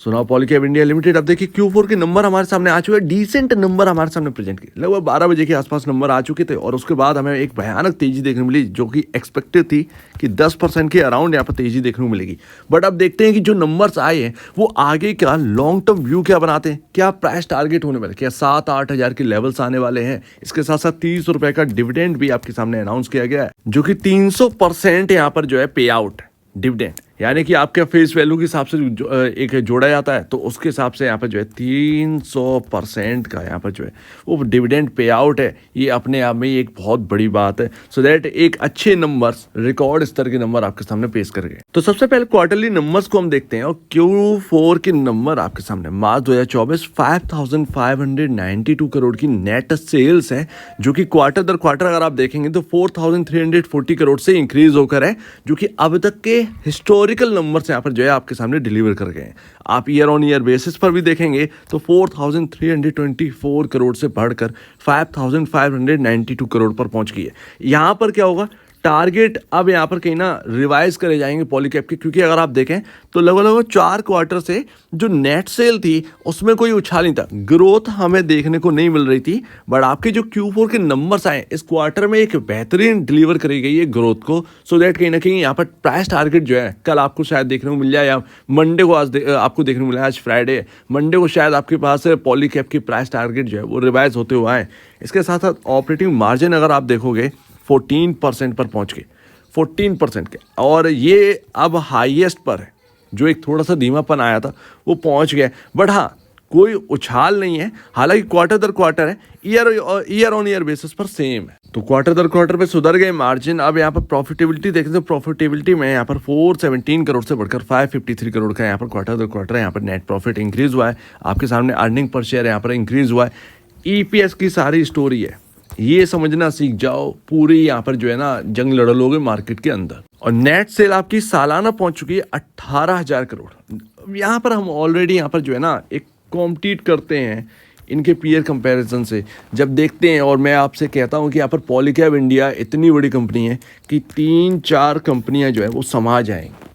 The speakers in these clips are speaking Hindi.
सुना पॉलीकैब इंडिया लिमिटेड। अब देखिए Q4 के नंबर हमारे सामने आ चुके हैं, डिसेंट नंबर हमारे सामने प्रेजेंट किए, लगभग 12 बजे के आसपास नंबर आ चुके थे और उसके बाद हमें एक भयानक तेजी देखने मिली जो कि एक्सपेक्टेड थी कि 10% के अराउंड यहाँ पर तेजी देखने को मिलेगी। बट अब देखते हैं कि जो नंबर्स आए हैं वो आगे का लॉन्ग टर्म व्यू क्या बनाते हैं, क्या प्राइस टारगेट होने वाले, क्या 7-8 हज़ार के लेवल्स आने वाले हैं। इसके साथ साथ 30 रुपए का डिविडेंड भी आपके सामने अनाउंस किया गया है जो कि 300% यहाँ पर जो है पे आउट डिविडेंड, यानी कि आपके फेस वैल्यू के हिसाब से एक जोड़ा जाता है तो उसके हिसाब से यहाँ पर जो है 300% का यहाँ पर जो है वो डिविडेंड पे आउट है। ये अपने आप में एक बहुत बड़ी बात है। सो दैट एक अच्छे नंबर्स, रिकॉर्ड स्तर के नंबर आपके सामने पेश कर गए। तो सबसे पहले क्वार्टरली नंबर्स को हम देखते हैं और Q4 के नंबर आपके सामने मार्च 2024 5,592 करोड़ की नेट सेल्स है जो कि क्वार्टर दर क्वार्टर अगर आप देखेंगे तो 4,340 करोड़ से इंक्रीज होकर है जो कि अब तक के हिस्टोरिकल नंबर्स यहाँ पर जो है आपके सामने डिलीवर कर गए हैं। आप ईयर ऑन ईयर बेसिस पर भी देखेंगे तो 4,324 करोड़ से बढ़कर 5,592 करोड़ पर पहुंच गई है। यहाँ पर क्या होगा, टारगेट अब यहाँ पर कहीं ना रिवाइज करे जाएंगे पॉलीकैब के, क्योंकि अगर आप देखें तो लगभग 4 क्वार्टर से जो नेट सेल थी उसमें कोई उछाल नहीं था, ग्रोथ हमें देखने को नहीं मिल रही थी। बट आपके जो Q4 के नंबर्स आए इस क्वार्टर में एक बेहतरीन डिलीवर करी गई है ग्रोथ को। सो दैट कहीं ना कहीं यहाँ पर प्राइस टारगेट जो है कल आपको शायद देखने को मिल जाए या मंडे को आपको देखने को मिला, आज फ्राइडे, मंडे को शायद आपके पास पॉलीकैब की प्राइस टारगेट जो है वो रिवाइज होते हुए आए। इसके साथ साथ ऑपरेटिंग मार्जिन अगर आप देखोगे 14% पर पहुंच गए, 14% के, और ये अब हाईएस्ट पर है। जो एक थोड़ा सा धीमापन आया था वो पहुंच गया, बट हाँ कोई उछाल नहीं है। हालांकि क्वार्टर दर क्वार्टर है, ईयर ऑन ईयर बेसिस पर सेम है, तो क्वार्टर दर क्वार्टर पे सुधर गए मार्जिन। अब यहाँ पर प्रॉफिटेबिलिटी देखें तो प्रॉफिटेबिलिटी में यहाँ पर 417 करोड़ से बढ़कर 553 करोड़ का यहाँ पर क्वार्टर दर क्वार्टर यहाँ पर नेट प्रॉफिट इंक्रीज हुआ है। आपके सामने अर्निंग पर शेयर यहाँ पर इंक्रीज हुआ है। EPS की सारी स्टोरी है, ये समझना सीख जाओ, पूरी यहाँ पर जो है ना जंग लड़ लोगे मार्केट के अंदर। और नेट सेल आपकी सालाना पहुंच चुकी है 18,000 करोड़। यहाँ पर हम ऑलरेडी यहाँ पर जो है ना एक कॉम्पीट करते हैं इनके पीयर कंपैरिजन से जब देखते हैं, और मैं आपसे कहता हूँ कि यहाँ पर पॉलीकैब इंडिया इतनी बड़ी कंपनी है कि 3-4 कंपनियाँ जो है वो समा जाएंगी,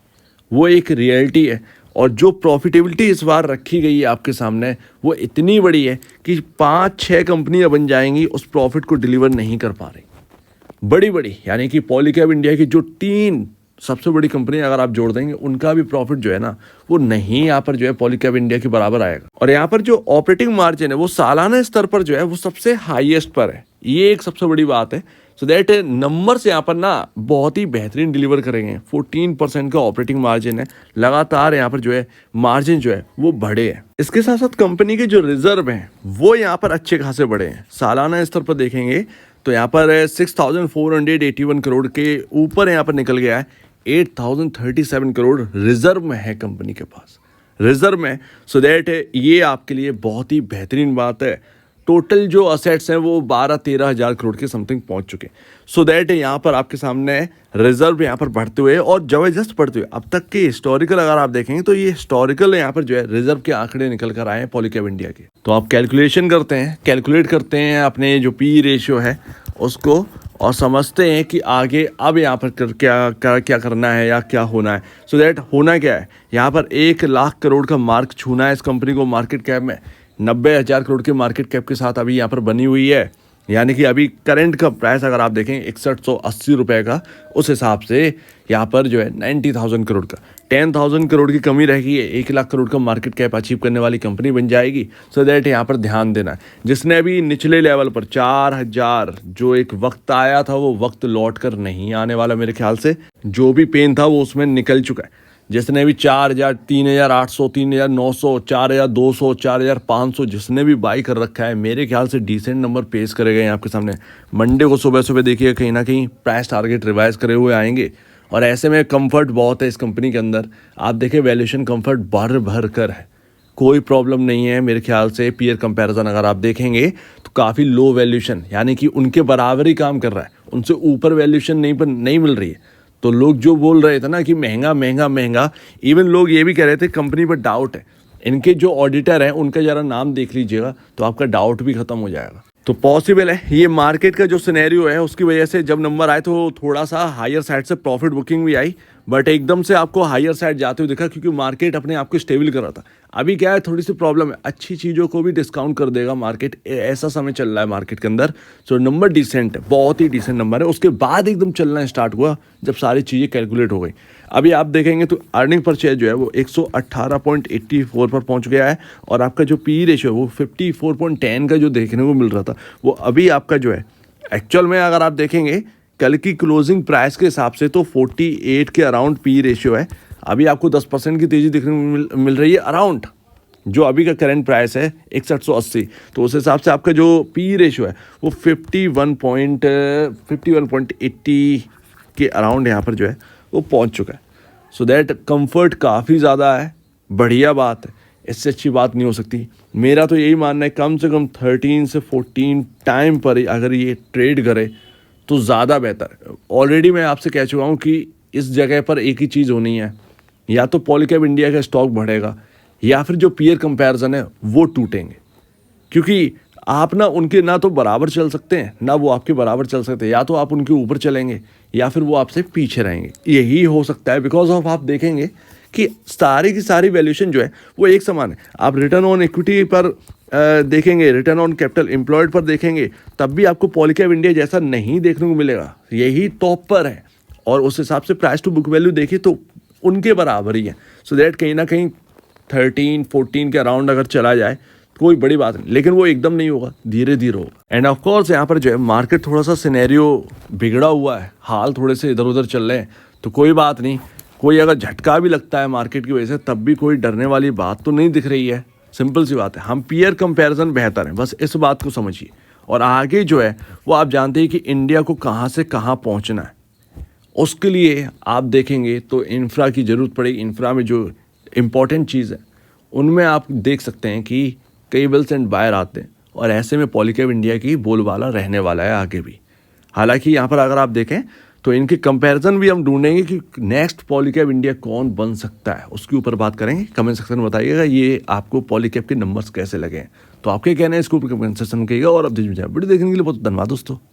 वो एक रियलिटी है। और जो प्रॉफिटेबिलिटी इस बार रखी गई है आपके सामने वो इतनी बड़ी है कि 5-6 कंपनियां बन जाएंगी उस प्रॉफिट को डिलीवर नहीं कर पा रही, बड़ी, यानी कि पॉलीकैब इंडिया की जो 3 सबसे बड़ी कंपनी अगर आप जोड़ देंगे उनका भी प्रॉफिट जो है ना वो नहीं यहाँ पर जो है पॉलीकैब इंडिया के बराबर आएगा। और यहाँ पर जो ऑपरेटिंग मार्जिन है वो सालाना स्तर पर जो है वो सबसे हाईएस्ट पर है, ये एक सबसे बड़ी बात है। सो दैट नंबर्स यहाँ पर ना बहुत ही बेहतरीन डिलीवर करेंगे। 14% का ऑपरेटिंग मार्जिन है, लगातार यहाँ पर जो है मार्जिन जो है वो बढ़े हैं। इसके साथ साथ कंपनी के जो रिजर्व हैं वो यहाँ पर अच्छे खासे बढ़े हैं। सालाना स्तर पर देखेंगे तो यहाँ पर 6,481 करोड़ के ऊपर यहाँ पर निकल गया है। 8,037 करोड़ रिजर्व में है कंपनी के पास, रिजर्व में। सो दैट ये आपके लिए बहुत ही बेहतरीन बात है। टोटल जो असेट्स हैं वो 12-13 हज़ार करोड़ के समथिंग पहुंच चुके हैं। सो दैट यहाँ पर आपके सामने रिजर्व यहाँ पर बढ़ते हुए और जबरदस्त बढ़ते हुए अब तक के हिस्टोरिकल अगर आप देखेंगे तो ये हिस्टोरिकल यहाँ पर जो है रिजर्व के आंकड़े निकल कर आए हैं पॉलीकैब इंडिया के। तो आप कैलकुलेट करते हैं अपने जो पी रेशियो है उसको और समझते हैं कि आगे अब यहाँ पर क्या करना है या क्या होना है। सो दैट होना क्या है, यहाँ पर 1 लाख करोड़ का मार्क छूना है इस कंपनी को मार्केट कैप में। 90,000 करोड़ के मार्केट कैप के साथ अभी यहाँ पर बनी हुई है, यानी कि अभी करंट का प्राइस अगर आप देखें 6180 रुपये का, उस हिसाब से यहाँ पर जो है 90,000 करोड़ का 10,000 करोड़ की कमी रहेगी, 1 लाख करोड़ का मार्केट कैप अचीव करने वाली कंपनी बन जाएगी। सो दैट यहाँ पर ध्यान देना है। जिसने अभी निचले लेवल पर 4,000 जो एक वक्त आया था वो वक्त लौट कर नहीं आने वाला मेरे ख्याल से, जो भी पेन था वो उसमें निकल चुका है। जिसने भी 4,000, 3,800, 3,900, 4,200, 4,500 जिसने भी बाई कर रखा है मेरे ख्याल से डिसेंट नंबर पेश करे गए आपके सामने। मंडे को सुबह देखिए कहीं ना कहीं प्राइस टारगेट रिवाइज करे हुए आएंगे और ऐसे में कंफर्ट बहुत है इस कंपनी के अंदर। आप देखिए वैल्यूएशन कंफर्ट भर कर है, कोई प्रॉब्लम नहीं है मेरे ख्याल से। पीयर कंपैरिजन अगर आप देखेंगे तो काफ़ी लो वैल्यूएशन, यानी कि उनके बराबर ही काम कर रहा है, उनसे ऊपर वैल्यूएशन नहीं मिल रही है। तो लोग जो बोल रहे थे ना कि महंगा, इवन लोग ये भी कह रहे थे कंपनी पर डाउट है। इनके जो ऑडिटर हैं उनका ज़रा नाम देख लीजिएगा तो आपका डाउट भी ख़त्म हो जाएगा। तो पॉसिबल है ये मार्केट का जो सिनेरियो है उसकी वजह से जब नंबर आए तो थोड़ा सा हायर साइड से प्रॉफिट बुकिंग भी आई, बट एकदम से आपको हायर साइड जाते हुए दिखा क्योंकि मार्केट अपने आप को स्टेबल कर रहा था। अभी क्या है, थोड़ी सी प्रॉब्लम है, अच्छी चीज़ों को भी डिस्काउंट कर देगा मार्केट, ऐसा समय चल रहा है मार्केट के अंदर। सो नंबर डिसेंट है, बहुत ही डिसेंट नंबर है। उसके बाद एकदम चलना स्टार्ट हुआ जब सारी चीज़ें कैलकुलेट हो गई। अभी आप देखेंगे तो अर्निंग पर शेयर जो है वो 118.84 पर पहुंच गया है, और आपका जो पी रेशियो है वो 54.10 का जो देखने को मिल रहा था वो अभी आपका जो है एक्चुअल में अगर आप देखेंगे कल की क्लोजिंग प्राइस के हिसाब से तो 48 के अराउंड पी रेशियो है। अभी आपको 10% की तेज़ी देखने को मिल रही है अराउंड, जो अभी का करंट प्राइस है 6180, तो उस हिसाब से आपका जो पी रेशियो है वो 51.80 के अराउंड यहाँ पर जो है वो पहुँच चुका है। सो दैट कंफर्ट काफ़ी ज़्यादा है, बढ़िया बात है, इससे अच्छी बात नहीं हो सकती। मेरा तो यही मानना है कम से कम 13 से 14 टाइम पर अगर ये ट्रेड करे तो ज़्यादा बेहतर है। ऑलरेडी मैं आपसे कह चुका हूँ कि इस जगह पर एक ही चीज़ होनी है, या तो पॉलीकैब इंडिया का स्टॉक बढ़ेगा या फिर जो पीयर कंपैरिजन है वो टूटेंगे, क्योंकि आप ना उनके ना तो बराबर चल सकते हैं ना वो आपके बराबर चल सकते हैं। या तो आप उनके ऊपर चलेंगे या फिर वो आपसे पीछे रहेंगे, यही हो सकता है। बिकॉज ऑफ आप देखेंगे कि सारी की सारी वैल्यूएशन जो है वो एक समान है। आप रिटर्न ऑन इक्विटी पर देखेंगे, रिटर्न ऑन कैपिटल एम्प्लॉयड पर देखेंगे, तब भी आपको पॉलीकैब इंडिया जैसा नहीं देखने को मिलेगा, यही टॉप पर है। और उस हिसाब से प्राइस टू बुक वैल्यू देखिए तो उनके बराबर ही है। सो दैट कहीं ना कहीं 13-14 के अराउंड अगर चला जाए कोई बड़ी बात नहीं, लेकिन वो एकदम नहीं होगा, धीरे धीरे होगा। एंड ऑफ कोर्स यहाँ पर जो है मार्केट थोड़ा सा सिनेरियो बिगड़ा हुआ है, हाल थोड़े से इधर उधर चल रहे हैं, तो कोई बात नहीं। कोई अगर झटका भी लगता है मार्केट की वजह से तब भी कोई डरने वाली बात तो नहीं दिख रही है। सिंपल सी बात है, हम पीयर कंपैरिजन बेहतर है, बस इस बात को समझिए। और आगे जो है वो आप जानते हैं कि इंडिया को कहाँ से कहाँ पहुँचना है, उसके लिए आप देखेंगे तो इंफ्रा की ज़रूरत पड़ेगी। इंफ्रा में जो इम्पॉर्टेंट चीज़ है उनमें आप देख सकते हैं कि कई बिल्स एंड बायर आते हैं, और ऐसे में पॉलीकैब इंडिया की बोलबाला रहने वाला है आगे भी। हालांकि यहाँ पर अगर आप देखें तो इनके कंपैरिजन भी हम ढूंढेंगे कि नेक्स्ट पॉलीकैब इंडिया कौन बन सकता है, उसके ऊपर बात करेंगे। कमेंट सेक्शन में बताइएगा ये आपको पॉलीकैब के नंबर्स कैसे लगे हैं, तो आपके कहना है इसके ऊपर कमेंट सेक्शन में कहिएगा। और अब वीडियो देखने के लिए बहुत धन्यवाद दोस्तों।